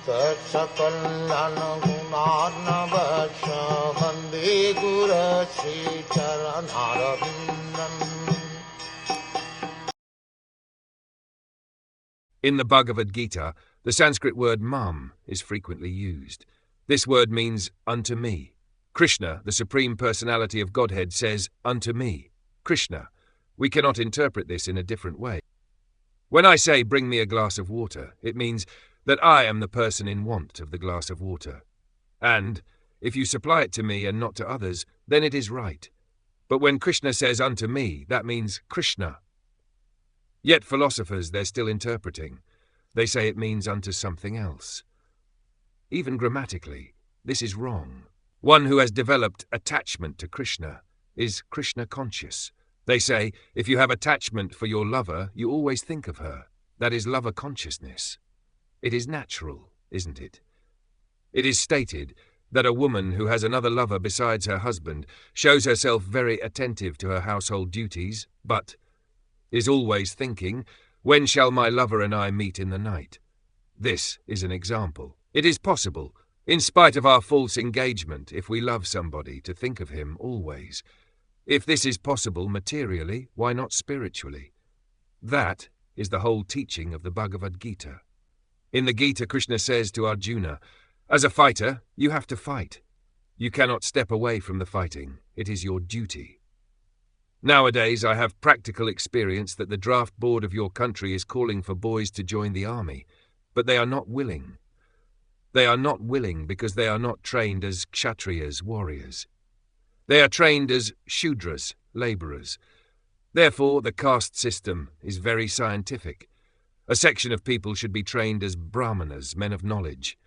Sakal Gunaarnavasya Vande Guru Sri Charanaravindan. In the Bhagavad Gita, the Sanskrit word mam is frequently used. This word means unto me. Krishna, the Supreme Personality of Godhead, says unto me, Krishna. We cannot interpret this in a different way. When I say bring me a glass of water, it means that I am the person in want of the glass of water. And if you supply it to me and not to others, then it is right. But when Krishna says unto me, that means Krishna. Yet philosophers, they're still interpreting. They say it means unto something else. Even grammatically, this is wrong. One who has developed attachment to Krishna is Krsna conscious. They say, if you have attachment for your lover, you always think of her. That is lover consciousness. It is natural, isn't it? It is stated that a woman who has another lover besides her husband shows herself very attentive to her household duties, but is always thinking, when shall my lover and I meet in the night? This is an example. It is possible, in spite of our false engagement, if we love somebody, to think of him always. If this is possible materially, why not spiritually? That is the whole teaching of the Bhagavad Gita. In the Gita, Krishna says to Arjuna, as a fighter, you have to fight. You cannot step away from the fighting. It is your duty. Nowadays, I have practical experience that the draft board of your country is calling for boys to join the army, but they are not willing. They are not willing because they are not trained as Kshatriyas, warriors. They are trained as Shudras, labourers. Therefore, the caste system is very scientific. A section of people should be trained as Brahmanas, men of knowledge.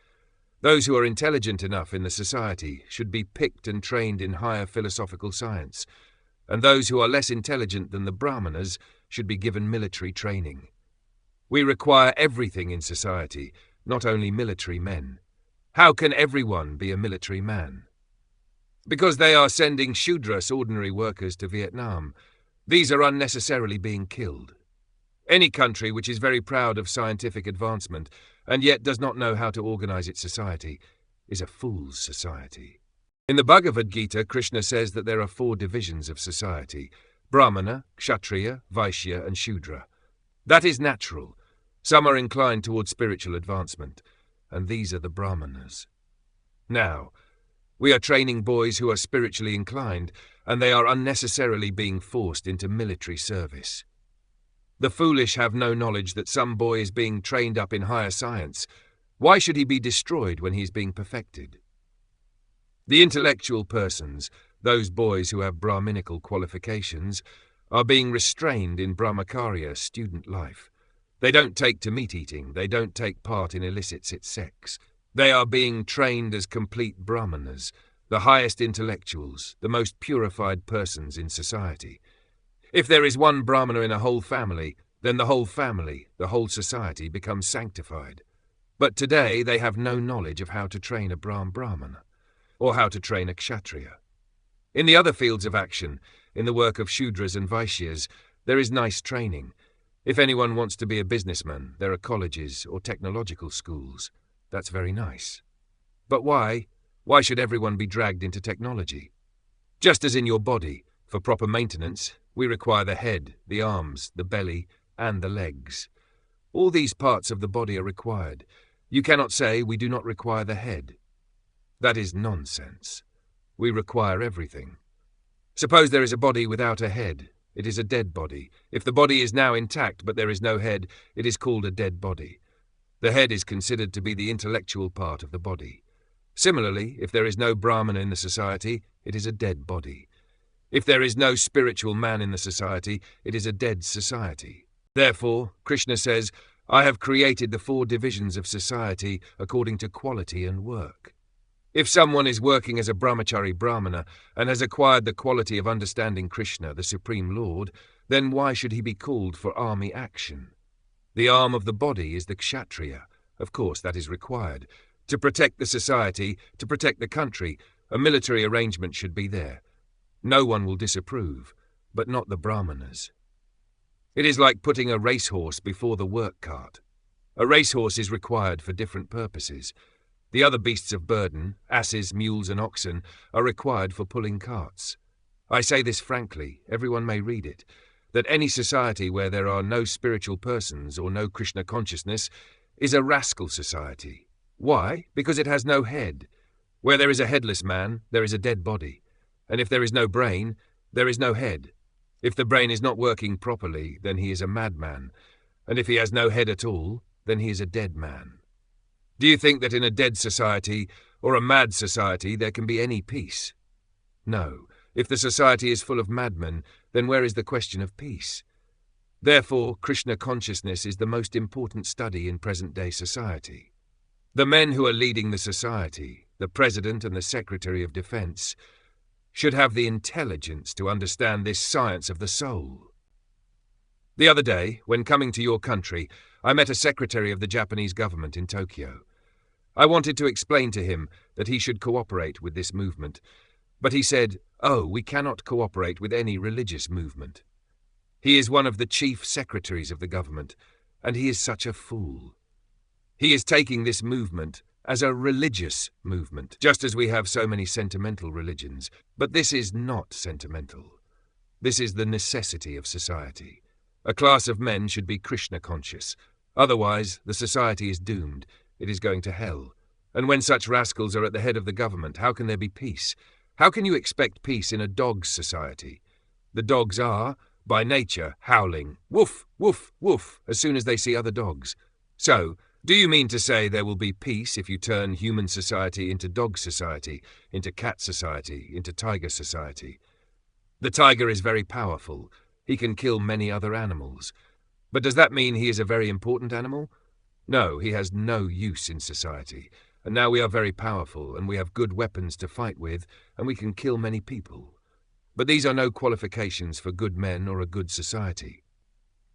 Those who are intelligent enough in the society should be picked and trained in higher philosophical science, and those who are less intelligent than the Brahmanas should be given military training. We require everything in society, not only military men. How can everyone be a military man? Because they are sending Shudras, ordinary workers, to Vietnam. These are unnecessarily being killed. Any country which is very proud of scientific advancement and yet does not know how to organize its society is a fool's society. In the Bhagavad Gita, Krishna says that there are 4 divisions of society: Brahmana, Kshatriya, Vaishya and Shudra. That is natural. Some are inclined towards spiritual advancement, and these are the Brahmanas. Now, we are training boys who are spiritually inclined, and they are unnecessarily being forced into military service. The foolish have no knowledge that some boy is being trained up in higher science. Why should he be destroyed when he is being perfected? The intellectual persons, those boys who have Brahminical qualifications, are being restrained in Brahmacharya student life. They don't take to meat-eating, they don't take part in illicit sex. They are being trained as complete Brahmanas, the highest intellectuals, the most purified persons in society. If there is one Brahmana in a whole family, then the whole family, the whole society becomes sanctified. But today they have no knowledge of how to train a Brahmana, or how to train a Kshatriya. In the other fields of action, in the work of Shudras and Vaishyas, there is nice training. If anyone wants to be a businessman, there are colleges or technological schools. That's very nice. But why? Why should everyone be dragged into technology? Just as in your body, for proper maintenance, we require the head, the arms, the belly, and the legs. All these parts of the body are required. You cannot say we do not require the head. That is nonsense. We require everything. Suppose there is a body without a head. It is a dead body. If the body is now intact but there is no head, it is called a dead body. The head is considered to be the intellectual part of the body. Similarly, if there is no Brahmana in the society, it is a dead body. If there is no spiritual man in the society, it is a dead society. Therefore, Krishna says, I have created the 4 divisions of society according to quality and work. If someone is working as a brahmachari brahmana and has acquired the quality of understanding Krishna, the Supreme Lord, then why should he be called for army action? The arm of the body is the kshatriya. Of course, that is required. To protect the society, to protect the country, a military arrangement should be there. No one will disapprove, but not the brahmanas. It is like putting a racehorse before the work cart. A racehorse is required for different purposes. The other beasts of burden, asses, mules and oxen, are required for pulling carts. I say this frankly, everyone may read it, that any society where there are no spiritual persons or no Krishna consciousness is a rascal society. Why? Because it has no head. Where there is a headless man, there is a dead body. And if there is no brain, there is no head. If the brain is not working properly, then he is a madman. And if he has no head at all, then he is a dead man. Do you think that in a dead society, or a mad society, there can be any peace? No. If the society is full of madmen, then where is the question of peace? Therefore, Krishna consciousness is the most important study in present-day society. The men who are leading the society, the President and the Secretary of Defense, should have the intelligence to understand this science of the soul. The other day, when coming to your country, I met a secretary of the Japanese government in Tokyo. I wanted to explain to him that he should cooperate with this movement, but he said, "Oh, we cannot cooperate with any religious movement." He is one of the chief secretaries of the government, and he is such a fool. He is taking this movement as a religious movement, just as we have so many sentimental religions. But this is not sentimental. This is the necessity of society. A class of men should be Krishna conscious. Otherwise, the society is doomed. It is going to hell. And when such rascals are at the head of the government, how can there be peace? How can you expect peace in a dog's society? The dogs are, by nature, howling, woof, woof, woof, as soon as they see other dogs. So, do you mean to say there will be peace if you turn human society into dog society, into cat society, into tiger society? The tiger is very powerful. He can kill many other animals. But does that mean he is a very important animal? No, he has no use in society. And now we are very powerful, and we have good weapons to fight with, and we can kill many people. But these are no qualifications for good men or a good society.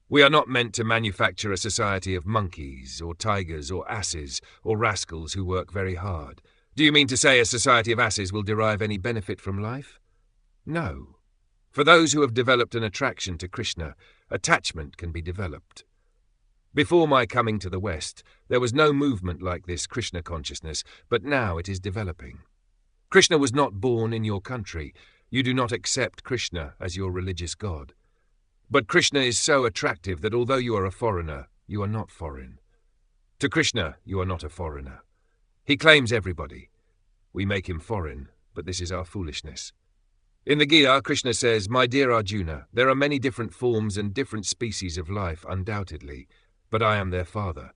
We are not meant to manufacture a society of monkeys, or tigers, or asses, or rascals who work very hard. Do you mean to say a society of asses will derive any benefit from life? No. For those who have developed an attraction to Krishna, attachment can be developed. Before my coming to the West, there was no movement like this Krishna consciousness, but now it is developing. Krishna was not born in your country. You do not accept Krishna as your religious god. But Krishna is so attractive that although you are a foreigner, you are not foreign. To Krishna, you are not a foreigner. He claims everybody. We make him foreign, but this is our foolishness. In the Gita, Krishna says, "My dear Arjuna, there are many different forms and different species of life, undoubtedly, but I am their father."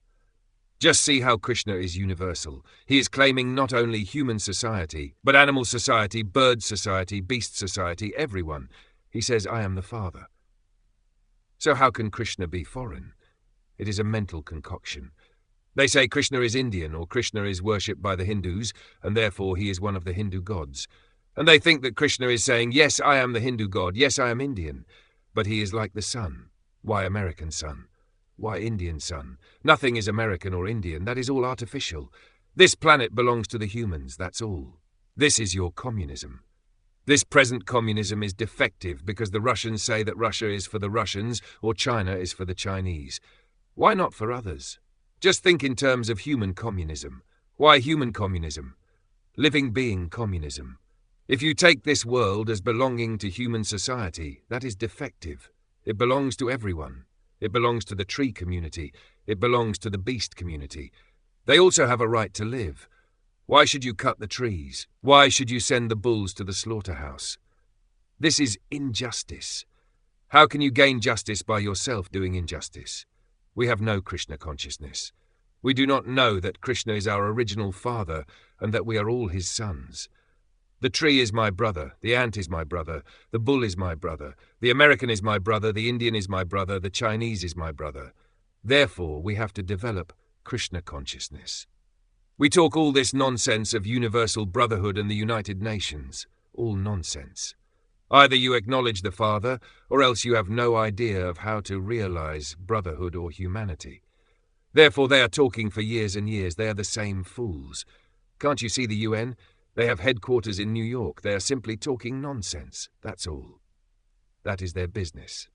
Just see how Krishna is universal. He is claiming not only human society, but animal society, bird society, beast society, everyone. He says, "I am the father." So how can Krishna be foreign? It is a mental concoction. They say Krishna is Indian, or Krishna is worshipped by the Hindus, and therefore he is one of the Hindu gods. And they think that Krishna is saying, "Yes, I am the Hindu god, yes, I am Indian." But he is like the sun. Why American sun? Why Indian sun? Nothing is American or Indian, that is all artificial. This planet belongs to the humans, that's all. This is your communism. This present communism is defective because the Russians say that Russia is for the Russians or China is for the Chinese. Why not for others? Just think in terms of human communism. Why human communism? Living being communism. If you take this world as belonging to human society, that is defective. It belongs to everyone. It belongs to the tree community. It belongs to the beast community. They also have a right to live. Why should you cut the trees? Why should you send the bulls to the slaughterhouse? This is injustice. How can you gain justice by yourself doing injustice? We have no Krishna consciousness. We do not know that Krishna is our original father and that we are all his sons. The tree is my brother, the ant is my brother, the bull is my brother, the American is my brother, the Indian is my brother, the Chinese is my brother. Therefore, we have to develop Krishna consciousness. We talk all this nonsense of universal brotherhood and the United Nations. All nonsense. Either you acknowledge the Father, or else you have no idea of how to realize brotherhood or humanity. Therefore they are talking for years and years. They are the same fools. Can't you see the UN? They have headquarters in New York. They are simply talking nonsense. That's all. That is their business.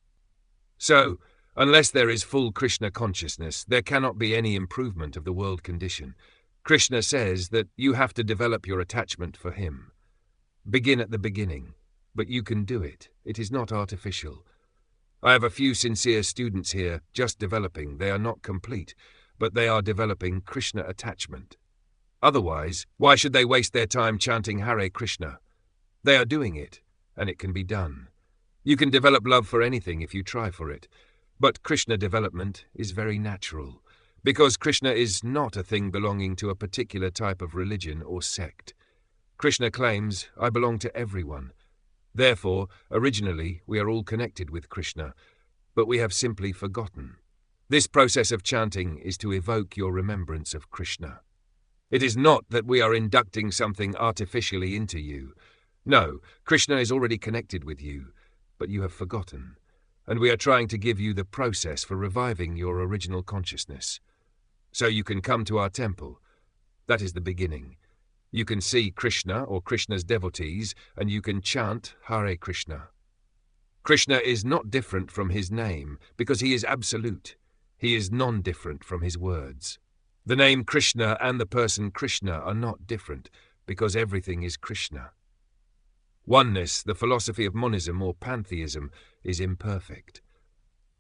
So, Unless there is full Krishna consciousness, there cannot be any improvement of the world condition. Krishna says that you have to develop your attachment for him. Begin at the beginning, but you can do it. It is not artificial. I have a few sincere students here just developing. They are not complete, but they are developing Krishna attachment. Otherwise, why should they waste their time chanting Hare Krishna? They are doing it, and it can be done. You can develop love for anything if you try for it, but Krishna development is very natural, because Krishna is not a thing belonging to a particular type of religion or sect. Krishna claims, I belong to everyone. Therefore, originally, we are all connected with Krishna, but we have simply forgotten. This process of chanting is to evoke your remembrance of Krishna. It is not that we are inducting something artificially into you. No, Krishna is already connected with you, but you have forgotten, and we are trying to give you the process for reviving your original consciousness. So you can come to our temple. That is the beginning. You can see Krishna or Krishna's devotees, and you can chant Hare Krishna. Krishna is not different from his name, because he is absolute. He is non-different from his words. The name Krishna and the person Krishna are not different, because everything is Krishna. Oneness, the philosophy of monism or pantheism, is imperfect.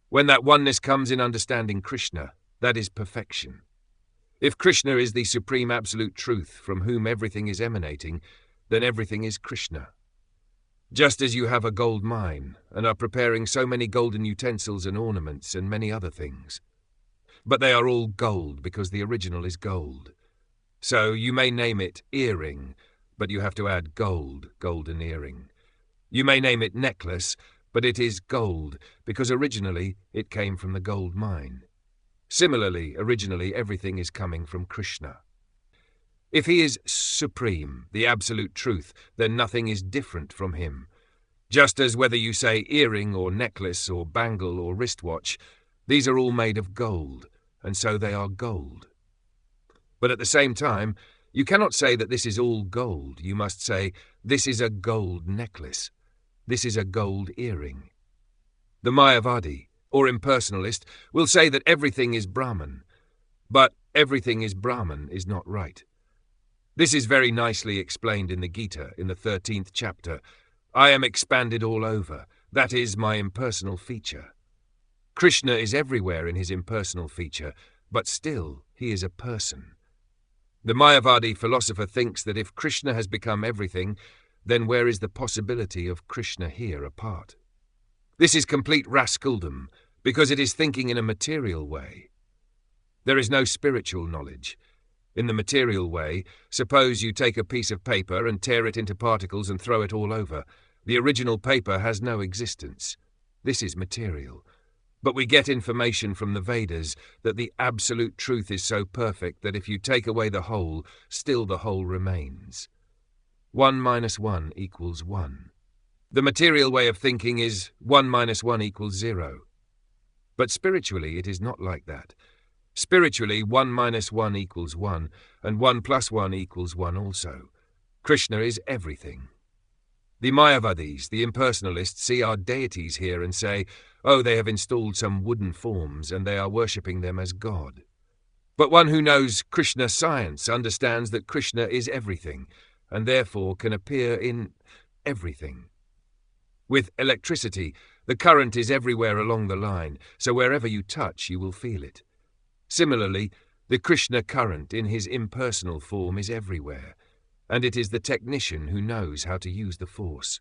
When that oneness comes in understanding Krishna, that is perfection. If Krishna is the supreme absolute truth from whom everything is emanating, then everything is Krishna. Just as you have a gold mine and are preparing so many golden utensils and ornaments and many other things. But they are all gold because the original is gold. So you may name it earring, but you have to add gold, golden earring. You may name it necklace, but it is gold because originally it came from the gold mine. Similarly, originally everything is coming from Krishna. If he is supreme, the absolute truth, then nothing is different from him. Just as whether you say earring or necklace or bangle or wristwatch, these are all made of gold, and so they are gold. But at the same time, you cannot say that this is all gold. You must say, this is a gold necklace. This is a gold earring. The Mayavadi, or impersonalist, will say that everything is Brahman. But everything is Brahman is not right. This is very nicely explained in the Gita, in the 13th chapter. I am expanded all over. That is my impersonal feature. Krishna is everywhere in his impersonal feature, but still he is a person. The Mayavadi philosopher thinks that if Krishna has become everything, then where is the possibility of Krishna here apart? This is complete rascaldom, because it is thinking in a material way. There is no spiritual knowledge. In the material way, suppose you take a piece of paper and tear it into particles and throw it all over. The original paper has no existence. This is material. But we get information from the Vedas that the absolute truth is so perfect that if you take away the whole, still the whole remains. 1 minus 1 equals 1. The material way of thinking is 1 minus 1 equals 0. But spiritually it is not like that. Spiritually 1 minus 1 equals 1, and 1 plus 1 equals 1 also. Krishna is everything. The Mayavadis, the impersonalists, see our deities here and say, oh, they have installed some wooden forms and they are worshipping them as God. But one who knows Krishna science understands that Krishna is everything, and therefore can appear in everything. With electricity, the current is everywhere along the line, so wherever you touch, you will feel it. Similarly, the Krishna current in his impersonal form is everywhere, and it is the technician who knows how to use the force.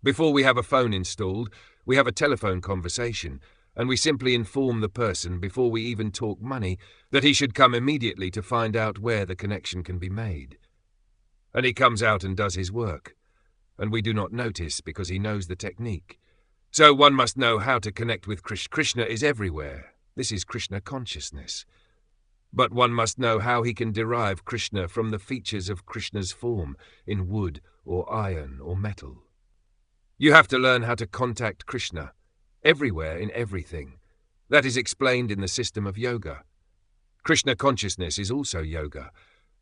Before we have a phone installed, we have a telephone conversation, and we simply inform the person before we even talk money that he should come immediately to find out where the connection can be made. And he comes out and does his work, and we do not notice because he knows the technique. So one must know how to connect with Krishna. Krishna is everywhere. This is Krsna Consciousness. But one must know how he can derive Krishna from the features of Krishna's form in wood or iron or metal. You have to learn how to contact Krishna, everywhere in everything. That is explained in the system of yoga. Krsna Consciousness is also yoga,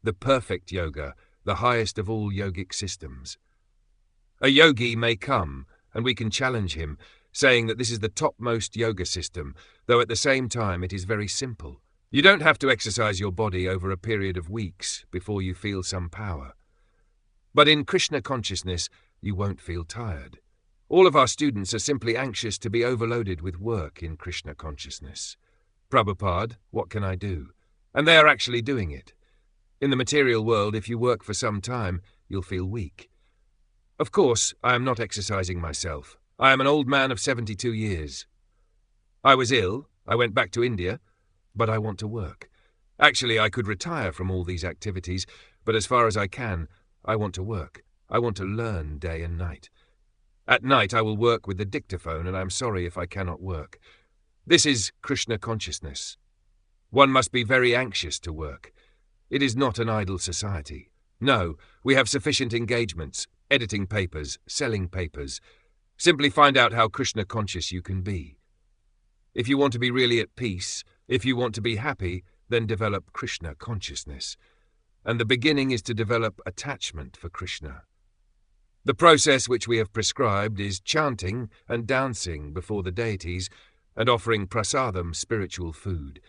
the perfect yoga, the highest of all yogic systems. A yogi may come, and we can challenge him, saying that this is the topmost yoga system, though at the same time it is very simple. You don't have to exercise your body over a period of weeks before you feel some power. But in Krishna consciousness, you won't feel tired. All of our students are simply anxious to be overloaded with work in Krishna consciousness. Prabhupada, what can I do? And they are actually doing it. In the material world, if you work for some time, you'll feel weak. Of course, I am not exercising myself. I am an old man of 72 years. I was ill, I went back to India, but I want to work. Actually, I could retire from all these activities, but as far as I can, I want to work. I want to learn day and night. At night I will work with the dictaphone, and I am sorry if I cannot work. This is Krishna consciousness. One must be very anxious to work. It is not an idle society. No, we have sufficient engagements, editing papers, selling papers. Simply find out how Krishna conscious you can be. If you want to be really at peace, if you want to be happy, then develop Krishna consciousness. And the beginning is to develop attachment for Krishna. The process which we have prescribed is chanting and dancing before the deities and offering prasadam, spiritual food.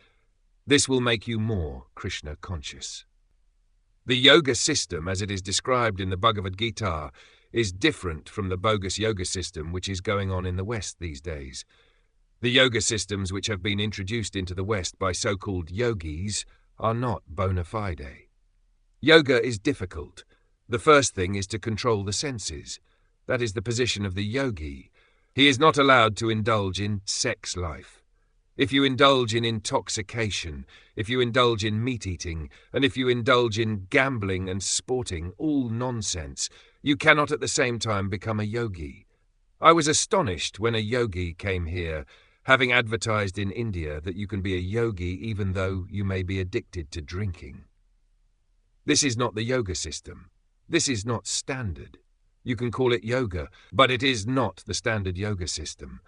This will make you more Krishna conscious. The yoga system, as it is described in the Bhagavad Gita, is different from the bogus yoga system which is going on in the West these days. The yoga systems which have been introduced into the West by so-called yogis are not bona fide. Yoga is difficult. The first thing is to control the senses. That is the position of the yogi. He is not allowed to indulge in sex life. If you indulge in intoxication, if you indulge in meat-eating, and if you indulge in gambling and sporting, all nonsense, you cannot at the same time become a yogi. I was astonished when a yogi came here, having advertised in India that you can be a yogi even though you may be addicted to drinking. This is not the yoga system. This is not standard. You can call it yoga, but it is not the standard yoga system.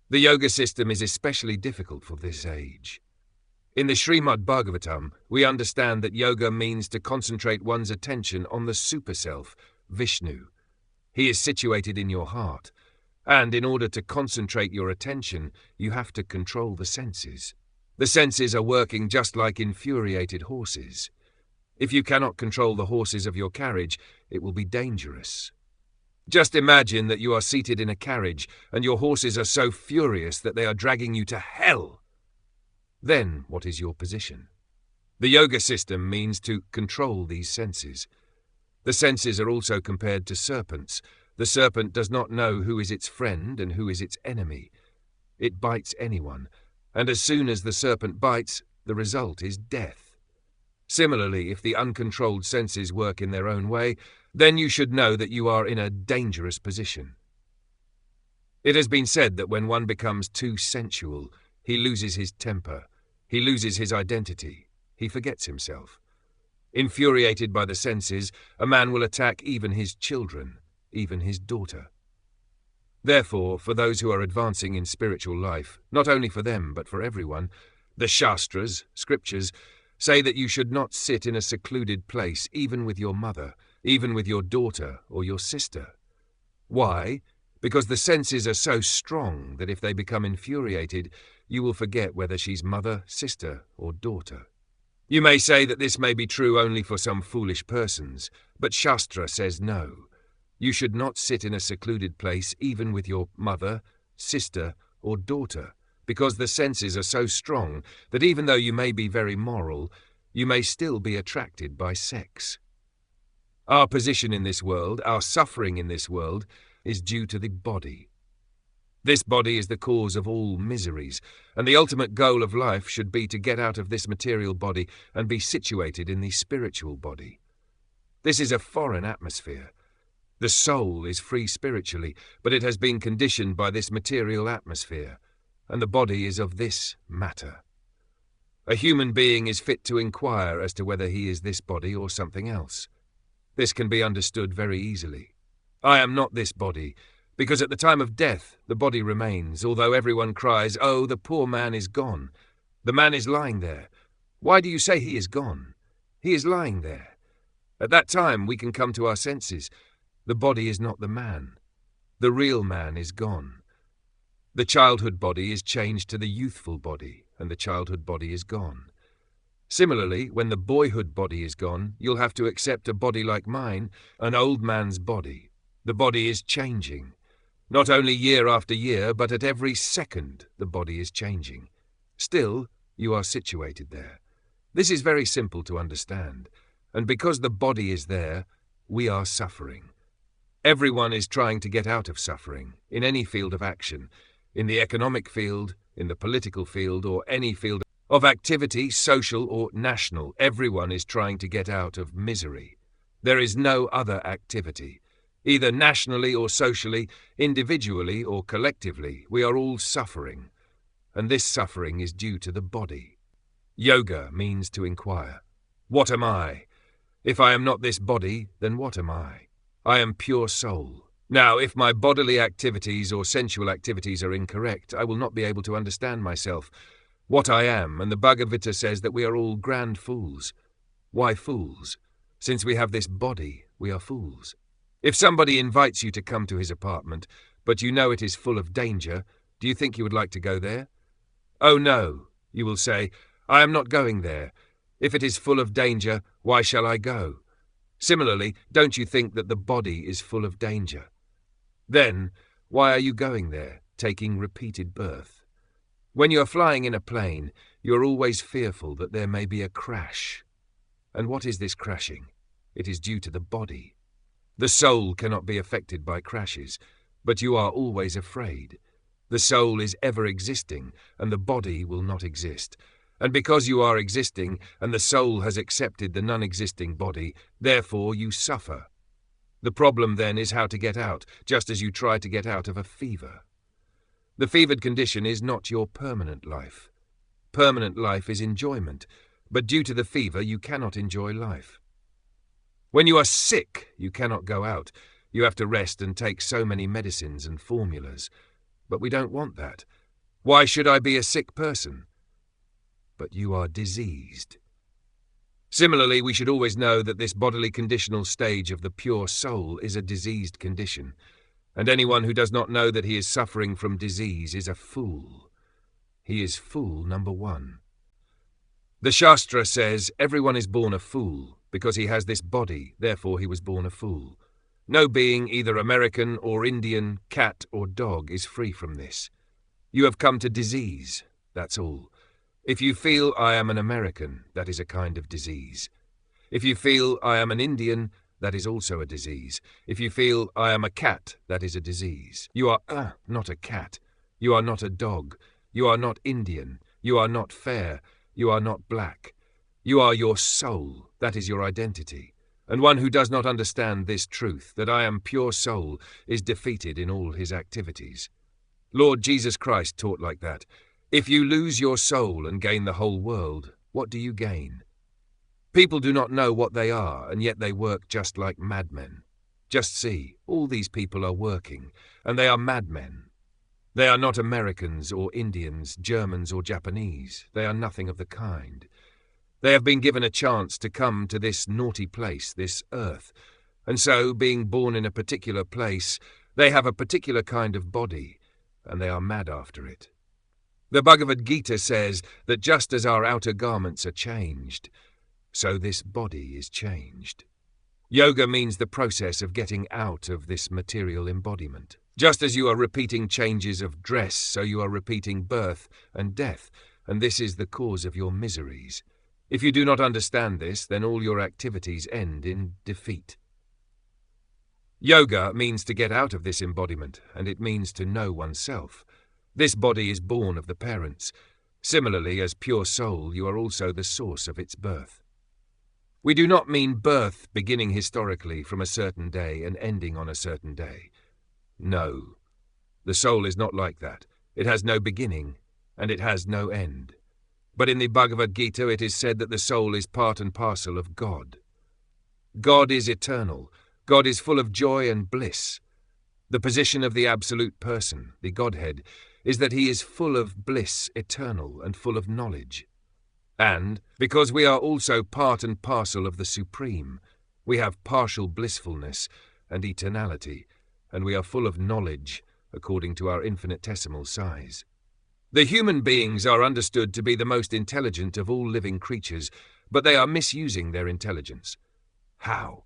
The yoga system is especially difficult for this age. In the Srimad Bhagavatam, we understand that yoga means to concentrate one's attention on the superself, Vishnu. He is situated in your heart, and in order to concentrate your attention, you have to control the senses. The senses are working just like infuriated horses. If you cannot control the horses of your carriage, it will be dangerous. Just imagine that you are seated in a carriage and your horses are so furious that they are dragging you to hell. Then what is your position? The yoga system means to control these senses. The senses are also compared to serpents. The serpent does not know who is its friend and who is its enemy. It bites anyone, and as soon as the serpent bites, the result is death. Similarly, if the uncontrolled senses work in their own way, then you should know that you are in a dangerous position. It has been said that when one becomes too sensual, he loses his temper, he loses his identity, he forgets himself. Infuriated by the senses, a man will attack even his children, even his daughter. Therefore, for those who are advancing in spiritual life, not only for them but for everyone, the Shastras, scriptures, say that you should not sit in a secluded place, even with your mother, even with your daughter or your sister. Why? Because the senses are so strong that if they become infuriated, you will forget whether she's mother, sister, or daughter. You may say that this may be true only for some foolish persons, but Shastra says no. You should not sit in a secluded place, even with your mother, sister, or daughter, because the senses are so strong that even though you may be very moral, you may still be attracted by sex. Our position in this world, our suffering in this world, is due to the body. This body is the cause of all miseries, and the ultimate goal of life should be to get out of this material body and be situated in the spiritual body. This is a foreign atmosphere. The soul is free spiritually, but it has been conditioned by this material atmosphere, and the body is of this matter. A human being is fit to inquire as to whether he is this body or something else. This can be understood very easily. I am not this body, because at the time of death the body remains, although everyone cries, "Oh, the poor man is gone. The man is lying there. Why do you say he is gone? He is lying there." At that time we can come to our senses. The body is not the man. The real man is gone. The childhood body is changed to the youthful body, and the childhood body is gone. Similarly, when the boyhood body is gone, you'll have to accept a body like mine, an old man's body. The body is changing. Not only year after year, but at every second the body is changing. Still, you are situated there. This is very simple to understand, and because the body is there, we are suffering. Everyone is trying to get out of suffering, in any field of action, in the economic field, in the political field, or any field of activity, social or national. Everyone is trying to get out of misery. There is no other activity. Either nationally or socially, individually or collectively, we are all suffering, and this suffering is due to the body. Yoga means to inquire, what am I? If I am not this body, then what am I? I am pure soul. Now, if my bodily activities or sensual activities are incorrect, I will not be able to understand myself, what I am, and the Bhagavad says that we are all grand fools. Why fools? Since we have this body, we are fools. If somebody invites you to come to his apartment, but you know it is full of danger, do you think you would like to go there? Oh no, you will say, I am not going there. If it is full of danger, why shall I go? Similarly, don't you think that the body is full of danger? Then, why are you going there, taking repeated birth? When you are flying in a plane, you are always fearful that there may be a crash. And what is this crashing? It is due to the body. The soul cannot be affected by crashes, but you are always afraid. The soul is ever existing, and the body will not exist. And because you are existing, and the soul has accepted the non-existing body, therefore you suffer. The problem then is how to get out, just as you try to get out of a fever. The fevered condition is not your permanent life. Permanent life is enjoyment, but due to the fever you cannot enjoy life. When you are sick, you cannot go out. You have to rest and take so many medicines and formulas. But we don't want that. Why should I be a sick person? But you are diseased. Similarly, we should always know that this bodily conditional stage of the pure soul is a diseased condition, and anyone who does not know that he is suffering from disease is a fool. He is fool number one. The Shastra says everyone is born a fool because he has this body, therefore he was born a fool. No being, either American or Indian, cat or dog, is free from this. You have come to disease, that's all. If you feel I am an American, that is a kind of disease. If you feel I am an Indian, that is also a disease. If you feel I am a cat, that is a disease. You are not a cat. You are not a dog. You are not Indian. You are not fair. You are not black. You are your soul. That is your identity. And one who does not understand this truth, that I am pure soul, is defeated in all his activities. Lord Jesus Christ taught like that. If you lose your soul and gain the whole world, what do you gain? People do not know what they are, and yet they work just like madmen. Just see, all these people are working, and they are madmen. They are not Americans or Indians, Germans or Japanese. They are nothing of the kind. They have been given a chance to come to this naughty place, this earth, and so, being born in a particular place, they have a particular kind of body, and they are mad after it. The Bhagavad Gita says that just as our outer garments are changed, so this body is changed. Yoga means the process of getting out of this material embodiment. Just as you are repeating changes of dress, so you are repeating birth and death, and this is the cause of your miseries. If you do not understand this, then all your activities end in defeat. Yoga means to get out of this embodiment, and it means to know oneself. This body is born of the parents. Similarly, as pure soul, you are also the source of its birth. We do not mean birth beginning historically from a certain day and ending on a certain day. No, the soul is not like that. It has no beginning, and it has no end. But in the Bhagavad Gita it is said that the soul is part and parcel of God. God is eternal. God is full of joy and bliss. The position of the absolute person, the Godhead, is that he is full of bliss, eternal, and full of knowledge. And, because we are also part and parcel of the Supreme, we have partial blissfulness and eternality, and we are full of knowledge, according to our infinitesimal size. The human beings are understood to be the most intelligent of all living creatures, but they are misusing their intelligence. How?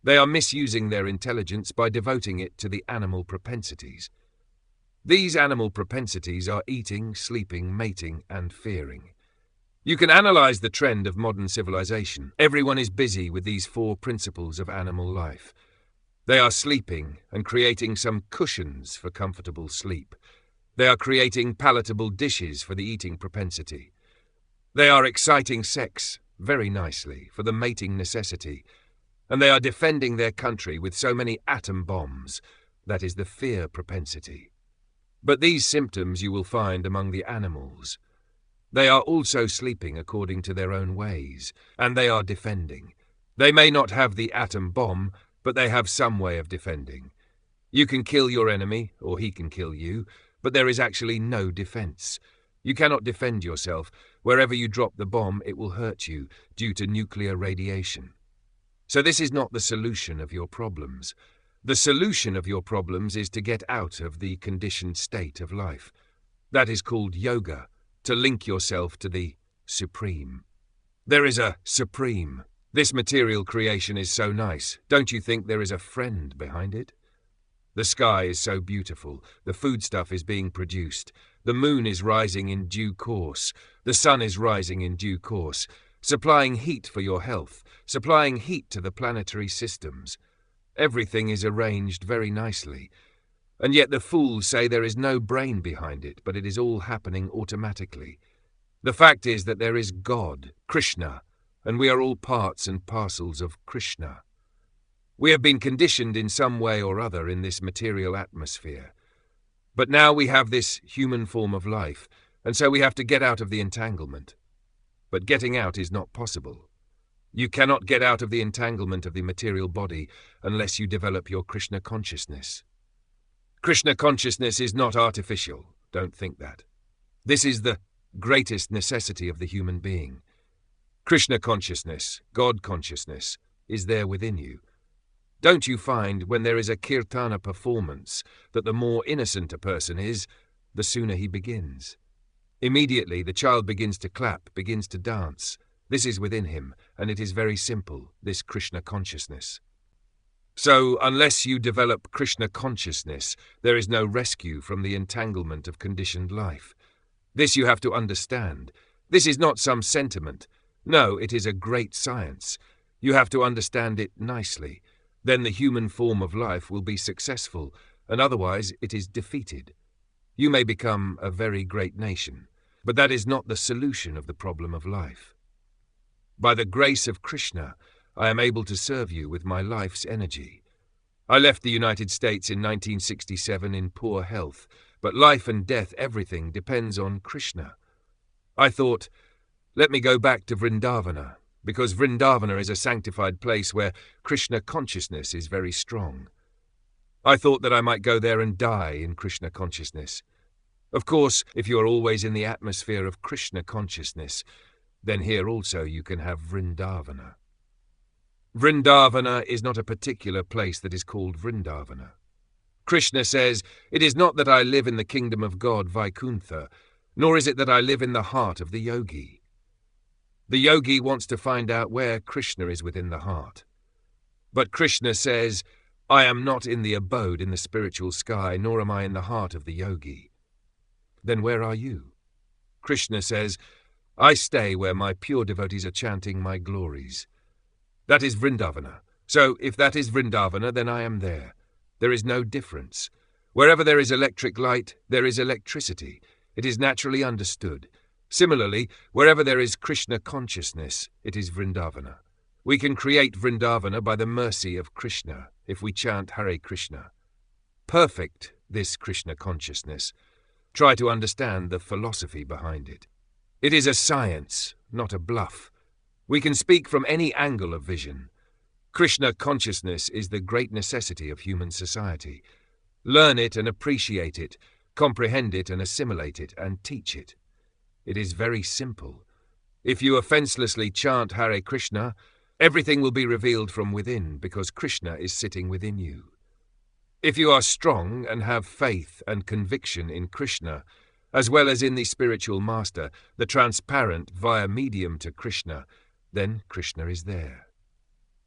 They are misusing their intelligence by devoting it to the animal propensities. These animal propensities are eating, sleeping, mating, and fearing. You can analyze the trend of modern civilization. Everyone is busy with these four principles of animal life. They are sleeping and creating some cushions for comfortable sleep. They are creating palatable dishes for the eating propensity. They are exciting sex, very nicely, for the mating necessity. And they are defending their country with so many atom bombs, that is the fear propensity. But these symptoms you will find among the animals. They are also sleeping according to their own ways, and they are defending. They may not have the atom bomb, but they have some way of defending. You can kill your enemy, or he can kill you, but there is actually no defense. You cannot defend yourself. Wherever you drop the bomb, it will hurt you due to nuclear radiation. So this is not the solution of your problems. The solution of your problems is to get out of the conditioned state of life. That is called yoga, to link yourself to the Supreme. There is a Supreme. This material creation is so nice. Don't you think there is a friend behind it? The sky is so beautiful. The foodstuff is being produced. The moon is rising in due course. The sun is rising in due course, supplying heat for your health, supplying heat to the planetary systems. Everything is arranged very nicely. And yet the fools say there is no brain behind it, but it is all happening automatically. The fact is that there is God, Krishna, and we are all parts and parcels of Krishna. We have been conditioned in some way or other in this material atmosphere. But now we have this human form of life, and so we have to get out of the entanglement. But getting out is not possible. You cannot get out of the entanglement of the material body unless you develop your Krishna consciousness. Krishna consciousness is not artificial, don't think that. This is the greatest necessity of the human being. Krishna consciousness, God consciousness, is there within you. Don't you find when there is a kirtana performance that the more innocent a person is, the sooner he begins? Immediately the child begins to clap, begins to dance. This is within him, and it is very simple, this Krishna consciousness. So, unless you develop Krishna consciousness, there is no rescue from the entanglement of conditioned life. This you have to understand. This is not some sentiment. No, it is a great science. You have to understand it nicely. Then the human form of life will be successful, and otherwise it is defeated. You may become a very great nation, but that is not the solution of the problem of life. By the grace of Krishna, I am able to serve you with my life's energy. I left the United States in 1967 in poor health, but life and death, everything depends on Krishna. I thought, let me go back to Vrindavana, because Vrindavana is a sanctified place where Krishna consciousness is very strong. I thought that I might go there and die in Krishna consciousness. Of course, if you are always in the atmosphere of Krishna consciousness, then here also you can have Vrindavana. Vrindavana is not a particular place that is called Vrindavana. Krishna says, it is not that I live in the kingdom of God, Vaikuntha, nor is it that I live in the heart of the yogi. The yogi wants to find out where Krishna is within the heart. But Krishna says, I am not in the abode in the spiritual sky, nor am I in the heart of the yogi. Then where are you? Krishna says, I stay where my pure devotees are chanting my glories. That is Vrindavana. So if that is Vrindavana, then I am there. There is no difference. Wherever there is electric light, there is electricity. It is naturally understood. Similarly, wherever there is Krishna consciousness, it is Vrindavana. We can create Vrindavana by the mercy of Krishna, if we chant Hare Krishna. Perfect, this Krishna consciousness. Try to understand the philosophy behind it. It is a science, not a bluff. We can speak from any angle of vision. Krishna consciousness is the great necessity of human society. Learn it and appreciate it, comprehend it and assimilate it, and teach it. It is very simple. If you offenselessly chant Hare Krishna, everything will be revealed from within, because Krishna is sitting within you. If you are strong and have faith and conviction in Krishna, as well as in the spiritual master, the transparent via medium to Krishna, then Krishna is there.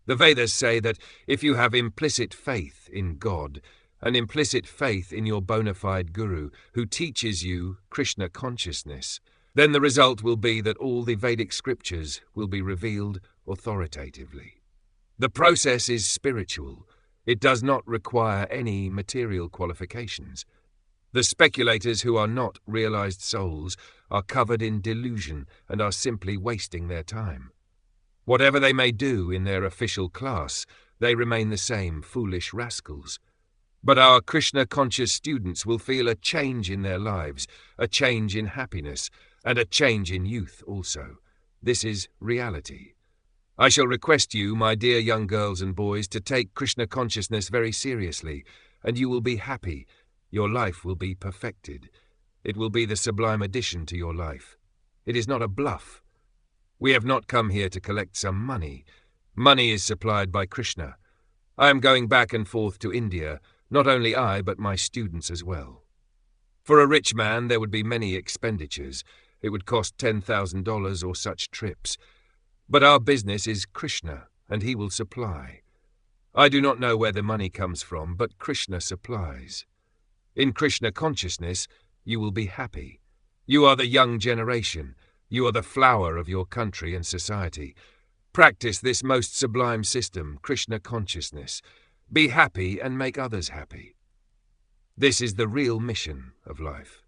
The Vedas say that if you have implicit faith in God, an implicit faith in your bona fide guru who teaches you Krishna consciousness, then the result will be that all the Vedic scriptures will be revealed authoritatively. The process is spiritual. It does not require any material qualifications. The speculators who are not realized souls are covered in delusion and are simply wasting their time. Whatever they may do in their official class, they remain the same foolish rascals. But our Krishna-conscious students will feel a change in their lives, a change in happiness, and a change in youth also. This is reality. I shall request you, my dear young girls and boys, to take Krishna consciousness very seriously, and you will be happy. Your life will be perfected. It will be the sublime addition to your life. It is not a bluff. We have not come here to collect some money. Money is supplied by Krishna. I am going back and forth to India, not only I, but my students as well. For a rich man, there would be many expenditures. It would cost $10,000 or such trips. But our business is Krishna, and he will supply. I do not know where the money comes from, but Krishna supplies. In Krishna consciousness, you will be happy. You are the young generation. You are the flower of your country and society. Practice this most sublime system, Krishna consciousness. Be happy and make others happy. This is the real mission of life.